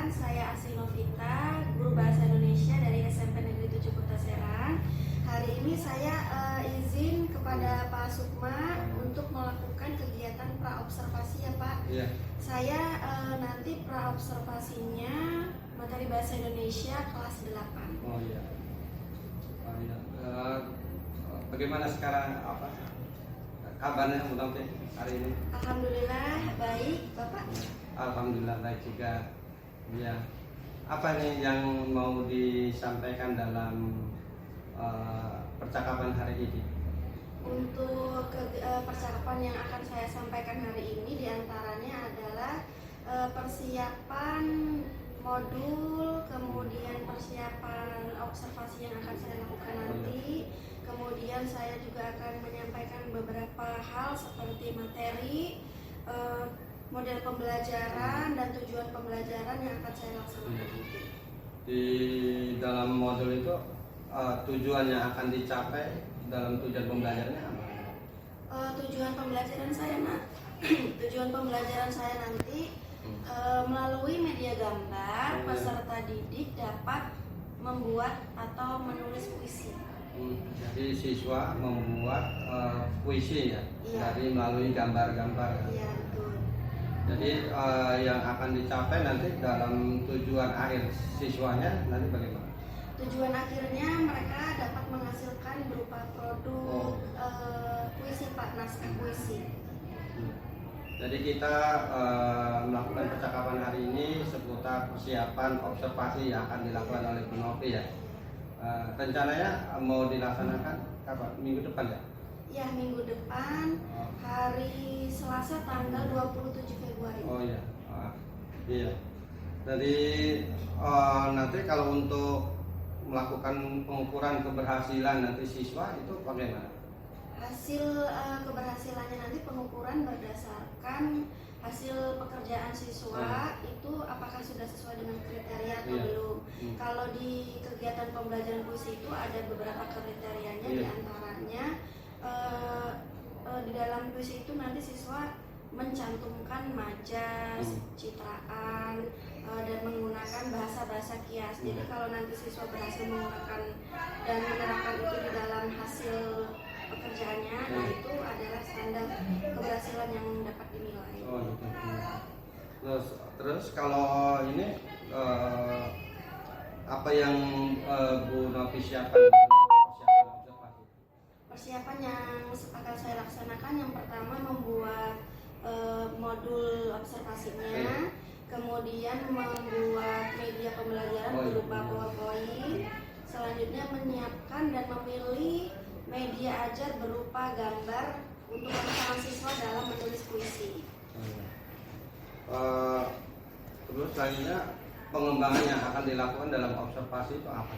perkenalkan, saya Asri Novita, guru bahasa Indonesia dari SMP Negeri 7 Kota Serang. Hari ini saya izin kepada Pak Sukma untuk melakukan kegiatan praobservasi ya Pak. Iya. Saya nanti praobservasinya materi bahasa Indonesia kelas 8. Oh iya. Bagaimana sekarang kabarnya Munafi hari ini? Alhamdulillah baik, Bapak. Alhamdulillah baik juga. Ya. Apa nih yang mau disampaikan dalam percakapan hari ini? Untuk percakapan yang akan saya sampaikan hari ini diantaranya adalah persiapan modul, kemudian persiapan observasi yang akan saya lakukan nanti. Kemudian saya juga akan menyampaikan beberapa hal seperti materi, model pembelajaran, dan tujuan pembelajaran yang akan saya laksanakan nanti. Di dalam modul itu tujuan yang akan dicapai dalam tujuan pembelajarannya apa? Tujuan pembelajaran saya nanti melalui media gambar, peserta didik dapat membuat atau menulis puisi. Jadi siswa membuat puisi ya, Iya. dari melalui gambar-gambar. Iya, betul. Jadi yang akan dicapai nanti dalam tujuan akhir siswanya nanti bagaimana? Tujuan akhirnya mereka dapat menghasilkan berupa produk puisi Pak, naskah puisi. Jadi kita melakukan percakapan hari ini seputar persiapan observasi yang akan dilakukan oleh Bu Novi ya. Rencananya mau dilaksanakan kapan? Minggu depan ya? Ya, minggu depan hari Selasa tanggal 27 Februari. Oh iya. Iya. Jadi nanti kalau untuk melakukan pengukuran keberhasilan nanti siswa itu bagaimana? Hasil keberhasilannya nanti pengukuran berdasarkan hasil pekerjaan siswa itu apakah sudah sesuai dengan kriteria atau belum. Kalau di kegiatan pembelajaran puisi itu ada beberapa kriterianya, diantaranya di dalam puisi itu nanti siswa mencantumkan majas, citraan, dan menggunakan bahasa-bahasa kias. Jadi kalau nanti siswa berhasil menggunakan dan menerapkan itu di dalam hasil pekerjaannya, nah itu adalah standar keberhasilan yang dapat dinilai. Oh gitu. Terus kalau ini apa yang Bu Novi siapkan persiapan observasi? Persiapan yang akan saya laksanakan yang pertama membuat modul observasinya, kemudian membuat media pembelajaran berupa PowerPoint, selanjutnya menyiapkan dan memilih media ajar berupa gambar untuk anak-anak siswa dalam menulis puisi. Terus selanjutnya pengembangan yang akan dilakukan dalam observasi itu apa?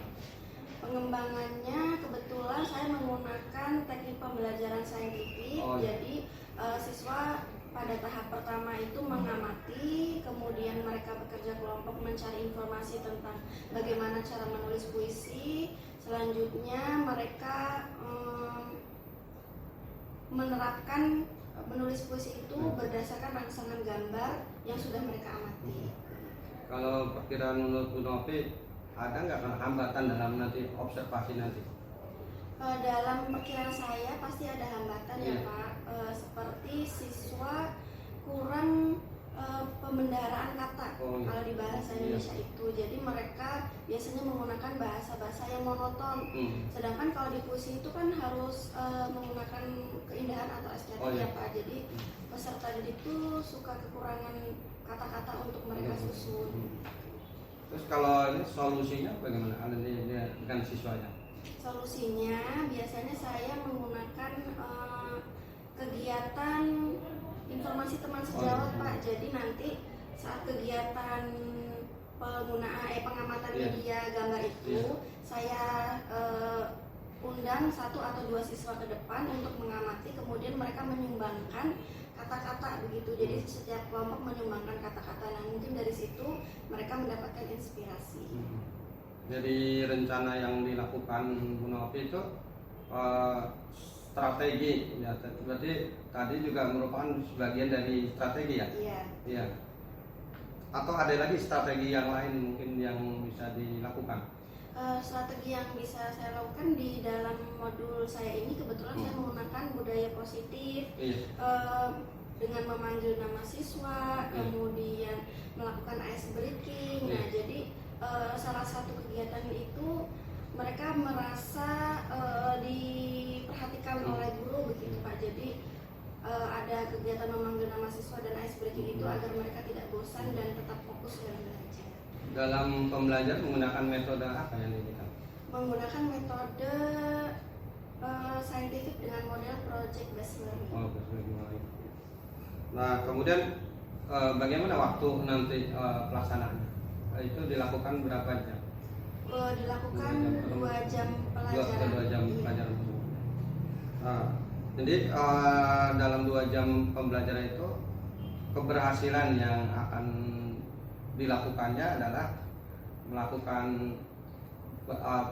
Pengembangannya kebetulan saya menggunakan teknik pembelajaran saintifik. Jadi siswa pada tahap pertama itu mengamati, kemudian mereka bekerja kelompok mencari informasi tentang bagaimana cara menulis puisi. Selanjutnya mereka menerapkan menulis puisi itu berdasarkan rangsangan gambar yang sudah mereka amati. Kalau perkiraan menurut Bu Novi, ada nggak hambatan dalam nanti observasi nanti? Dalam perkiraan saya pasti ada hambatan ya Pak, seperti siswa kurang pembendaharaan kata kalau di bahasa Indonesia itu. Jadi mereka biasanya menggunakan bahasa-bahasa yang monoton. Sedangkan kalau di puisi itu kan harus menggunakan keindahan atau estetik ya Pak. Jadi peserta didik itu suka kekurangan kata-kata untuk mereka susun. Terus kalau ini solusinya bagaimana dengan siswanya? Solusinya biasanya saya menggunakan kegiatan informasi teman sejawat Pak. Jadi nanti saat kegiatan pengamatan media gambar itu saya undang 1 atau 2 siswa ke depan untuk mengamati, kemudian mereka menyumbangkan kata-kata begitu. Jadi setiap kelompok menyumbangkan kata-kata. Nah mungkin dari situ mereka mendapatkan inspirasi. Jadi rencana yang dilakukan Bu Novi itu strategi ya, berarti tadi juga merupakan sebagian dari strategi ya? Iya. Iya. Atau ada lagi strategi yang lain mungkin yang bisa dilakukan? Strategi yang bisa saya lakukan di dalam modul saya ini kebetulan saya menggunakan budaya positif, dengan memanggil nama siswa, kemudian melakukan ice breaking. Nah, jadi salah satu kegiatan itu mereka merasa diperhatikan oleh guru begitu Pak. Jadi ada kegiatan memanggil nama siswa dan ice breaking itu agar mereka tidak bosan dan tetap fokus dalam belajar. Dalam pembelajaran menggunakan metode apa yang digunakan? Menggunakan metode saintifik dengan model project based learning. Oh, learning. Nah, kemudian bagaimana waktu nanti pelaksanaannya? Itu dilakukan berapa jam? Dilakukan 2 jam pelajaran. 2 jam pelajaran. Nah, jadi dalam 2 jam pembelajaran itu keberhasilan yang akan dilakukannya adalah melakukan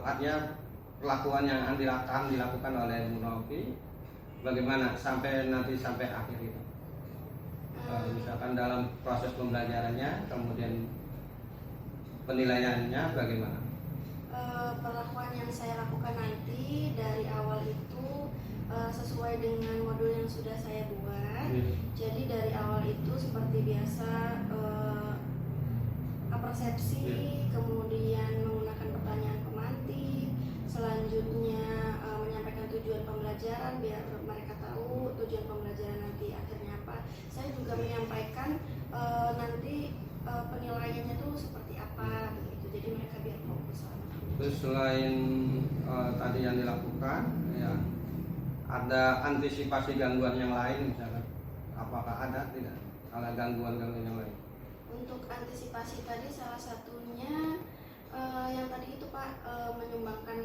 artinya perlakuan yang akan dilakukan oleh Bu Novi bagaimana sampai akhir itu. Misalkan dalam proses pembelajarannya, kemudian penilaiannya bagaimana? Perlakuan yang saya lakukan nanti dari awal itu sesuai dengan modul yang sudah saya buat. Jadi dari awal itu seperti biasa persepsi, kemudian menggunakan pertanyaan pemantik, selanjutnya menyampaikan tujuan pembelajaran biar mereka tahu tujuan pembelajaran nanti akhirnya apa. Saya juga menyampaikan nanti penilaiannya tuh seperti apa begitu. Jadi mereka biar fokus. Terus selain tadi yang dilakukan, ya ada antisipasi gangguan yang lain misalkan, apakah ada tidak? Ada gangguan-gangguan yang lain? Untuk antisipasi tadi salah satunya yang tadi itu Pak menyumbangkan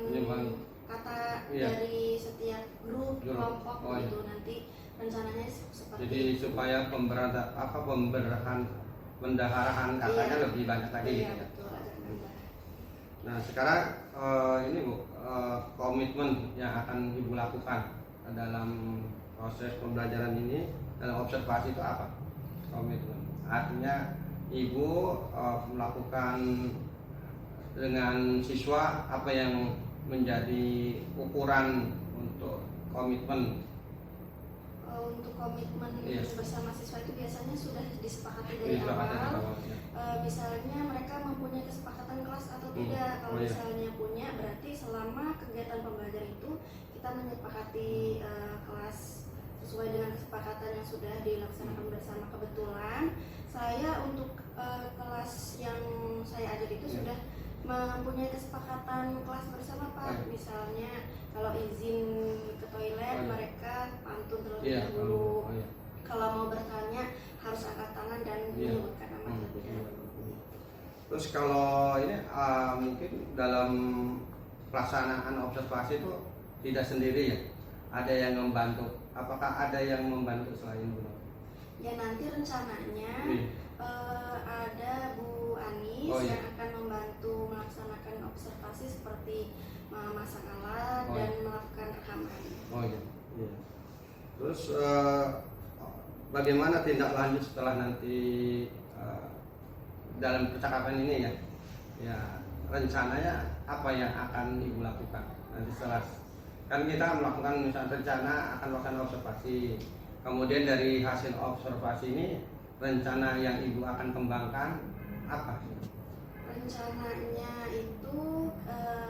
kata dari setiap grup kelompok itu nanti rencananya seperti. Jadi supaya pendaharahan katanya lebih banyak lagi. Iya betul. Nah sekarang ini Bu, komitmen yang akan Ibu lakukan dalam proses pembelajaran ini, dalam observasi itu apa? Komitmen artinya Ibu melakukan dengan siswa apa yang menjadi ukuran untuk komitmen? Untuk komitmen bersama siswa itu biasanya sudah disepakati dari awal. Misalnya mereka mempunyai kesepakatan kelas atau tidak. Kalau misalnya punya, berarti selama kegiatan pembelajaran itu kita menyepakati kelas sesuai dengan kesepakatan yang sudah dilaksanakan bersama. Kebetulan saya untuk kelas yang saya ajar itu sudah mempunyai kesepakatan kelas bersama Pak. Misalnya kalau izin ke toilet mereka pantun terlebih dahulu. Kalau mau bertanya harus angkat tangan dan menyebutkan nama terlebih dahulu. Terus kalau ini mungkin dalam pelaksanaan observasi itu tidak sendiri ya? Ada yang membantu? Apakah ada yang membantu selain Bu Novi? Ya nanti rencananya ada Bu Anis yang akan membantu melaksanakan observasi seperti memasang alat dan melakukan rekaman. Terus bagaimana tindak lanjut setelah nanti dalam percakapan ini ya? Ya rencananya apa yang akan Ibu lakukan nanti setelah kan kita melakukan misalnya rencana akan melakukan observasi, kemudian dari hasil observasi ini rencana yang Ibu akan kembangkan apa? Rencananya itu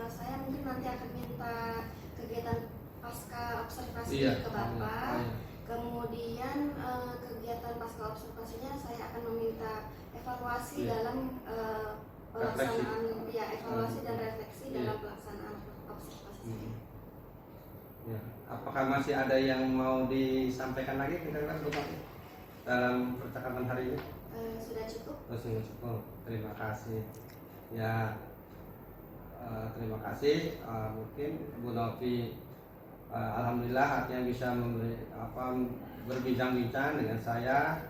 saya mungkin nanti akan minta kegiatan pasca observasi ke Bapak. Kemudian kegiatan pasca observasinya saya akan meminta evaluasi dalam pelaksanaan evaluasi dan refleksi dalam pelaksanaan observasi. Ya, apakah masih ada yang mau disampaikan lagi kira-kira dalam percakapan hari ini? Sudah cukup. Sudah cukup. Terima kasih. Ya, terima kasih. Mungkin Bu Novi, alhamdulillah artinya bisa berbincang-bincang dengan saya.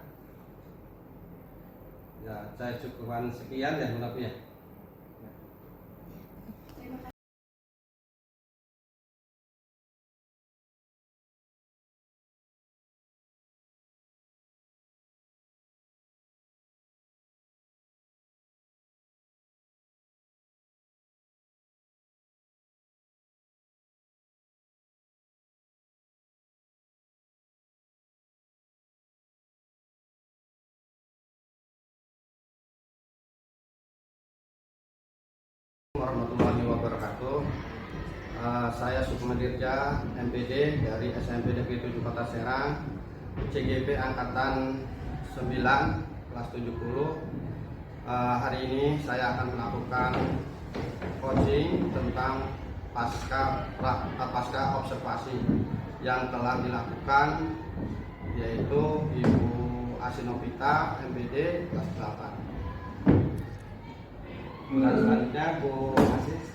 Ya, saya cukupkan sekian ya Bu Novi ya. warahmatullahi wabarakatuh. Saya Sukma Dirja, MPD dari SMP Negeri 7 Kota Serang, CGP Angkatan 9, kelas 70. Hari ini saya akan melakukan coaching tentang pasca observasi yang telah dilakukan, yaitu Ibu Asinovita, MPD, kelas 8. Selanjutnya Bu Asis.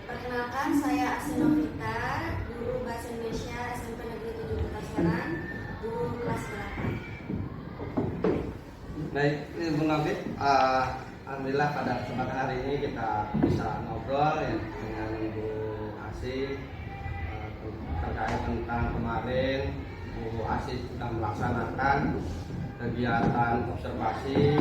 Perkenalkan, saya Asinovita, guru Bahasa Indonesia SMP Negeri 7 Kota Serang, guru kelas 8. Baik, Bung Novit, alhamdulillah pada kesempatan hari ini kita bisa ngobrol ya, dengan Bu Asis terkait tentang kemarin Bu Asis sudah melaksanakan kegiatan observasi.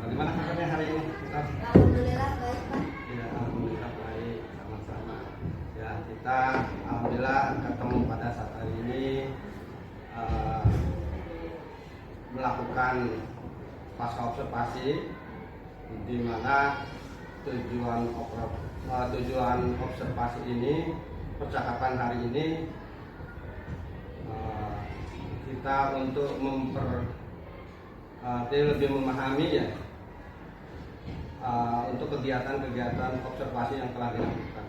Bagaimana kabarnya hari ini? Alhamdulillah baik, Pak. Ya, alhamdulillah baik, sama-sama. Ya, kita alhamdulillah ketemu pada saat hari ini melakukan pasca observasi, di mana tujuan observasi ini, percakapan hari ini, kita untuk lebih memahami ya untuk kegiatan-kegiatan observasi yang telah dilakukan.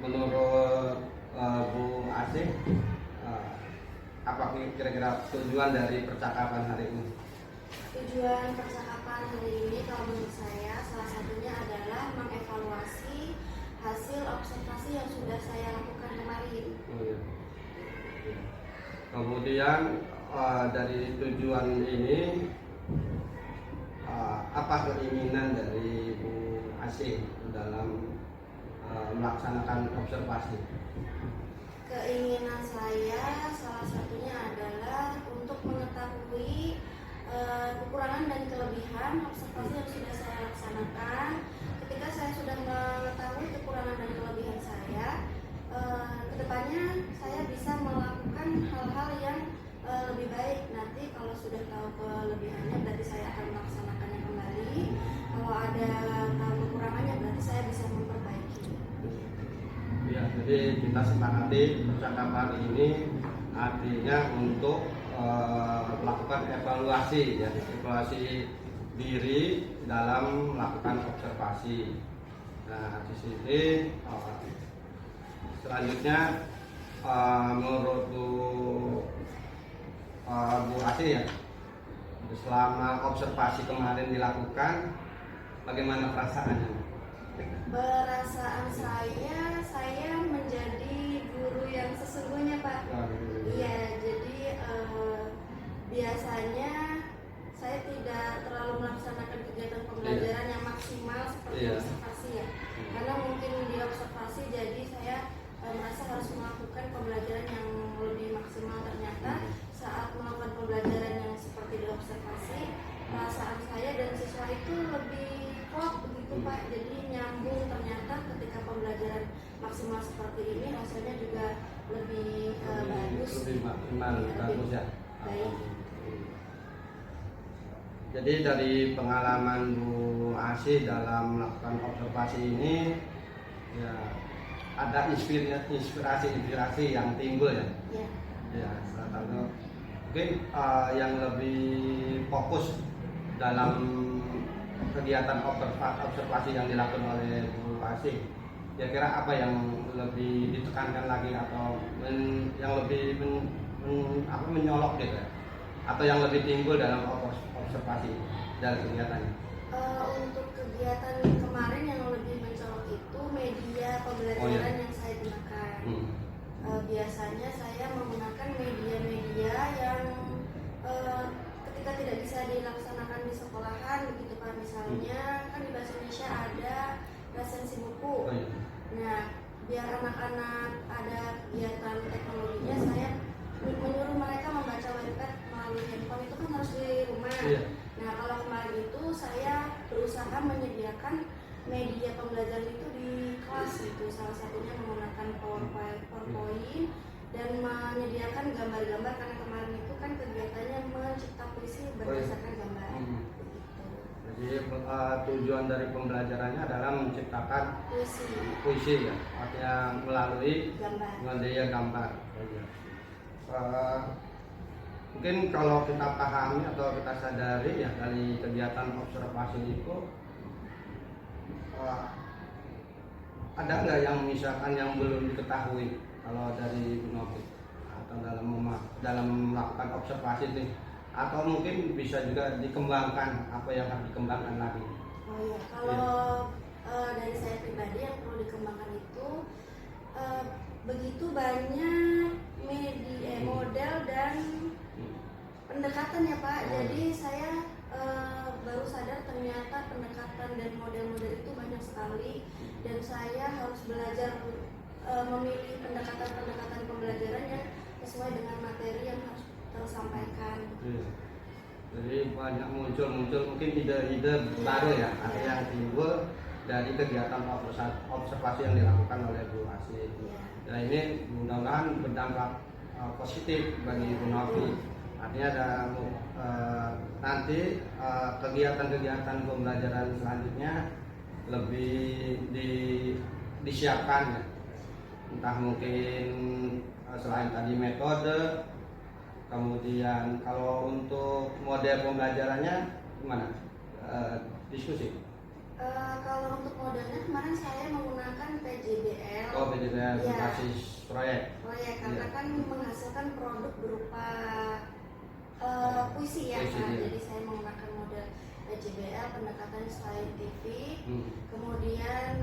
Menurut Bu Asih, apa kira-kira tujuan dari percakapan hari ini? Tujuan percakapan hari ini kalau menurut saya salah satunya adalah mengevaluasi hasil observasi yang sudah saya lakukan kemarin. Kemudian dari tujuan ini, apa keinginan dari Bu Asih dalam melaksanakan observasi? Keinginan saya salah satunya adalah untuk mengetahui kekurangan dan kelebihan observasi yang sudah saya laksanakan. Ketika saya sudah mengetahui kekurangan dan kelebihan saya, kedepannya saya bisa melakukan hal-hal yang lebih baik. Nanti kalau sudah tahu kelebihannya, berarti saya akan melaksanakannya kembali. Kalau ada tahu kekurangannya, berarti saya bisa memperbaiki. Ya, jadi kita sepakati percakapan ini artinya untuk melakukan evaluasi ya, evaluasi diri dalam melakukan observasi. Nah, di sini selanjutnya menurut Bu Asih ya, selama observasi kemarin dilakukan, bagaimana perasaannya? Perasaan saya menjadi guru yang sesungguhnya, Pak. Iya, jadi biasanya saya tidak terlalu melaksanakan kegiatan pembelajaran yang maksimal seperti observasi ya, karena mungkin di observasi jadi saya merasa harus melakukan pembelajaran yang lebih maksimal. Ternyata saat melakukan pembelajaran yang seperti di observasi, perasaan saya dan siswa itu lebih klop begitu, Pak. Jadi nyambung, ternyata ketika pembelajaran maksimal seperti ini rasanya juga lebih bagus. Lebih maksimal, bagus ya. Baik. Jadi dari pengalaman Bu Asih dalam melakukan observasi ini, ya ada inspirasi yang timbul ya. Ya, salah satu mungkin yang lebih fokus dalam kegiatan observasi yang dilakukan oleh Bu Asih. Kira-kira apa yang lebih ditekankan lagi, atau yang lebih menyolok gitu ya? Atau yang lebih timbul dalam observasi dari kegiatannya? Untuk kegiatan kemarin yang lebih mencolok itu media pembelajaran yang saya gunakan. Biasanya saya menggunakan media-media yang ketika tidak bisa dilaksanakan di sekolahan begitu, Pak. Misalnya kan di Bahasa Indonesia ada resensi buku. Nah, biar anak-anak ada kegiatan teknologinya, saya menyuruh mereka membaca Wattpad melalui handphone. Itu kan harus di rumah. Nah, kalau kemarin itu saya berusaha menyediakan media pembelajaran itu di kelas gitu. Salah satunya menggunakan PowerPoint dan menyediakan gambar-gambar, karena kemarin itu kan kegiatannya mencipta puisi berdasarkan gambar. Jadi Jadi tujuan dari pembelajarannya adalah menciptakan puisi ya, artinya melalui media gambar. Mungkin kalau kita pahami atau kita sadari ya dari kegiatan observasi itu ada nggak yang misalkan yang belum diketahui kalau dari Bu Novi atau dalam melakukan observasi ini, atau mungkin bisa juga dikembangkan apa yang harus dikembangkan lagi? Oh iya, kalau dari saya pribadi yang perlu dikembangkan itu begitu banyak model dan pendekatan ya Pak. Jadi saya baru sadar ternyata pendekatan dan model-model itu banyak sekali, dan saya harus belajar memilih pendekatan pembelajaran yang sesuai dengan materi yang harus tersampaikan. Jadi banyak muncul mungkin ide-ide baru ya, ada yang timbul dari kegiatan observasi yang dilakukan oleh Bu Asih. Nah ini mudah-mudahan berdampak positif bagi Bu Novi. Artinya ada nanti kegiatan-kegiatan pembelajaran selanjutnya lebih disiapkan ya. Entah mungkin selain tadi metode, kemudian kalau untuk model pembelajarannya gimana? Diskusi. Kalau untuk modelnya kemarin saya menggunakan PJBL. Oh, PJBL berbasis proyek. Karena kan menghasilkan produk berupa puisi ya, puisi, Pak. Jadi saya menggunakan model PJBL, pendekatan saintifik, kemudian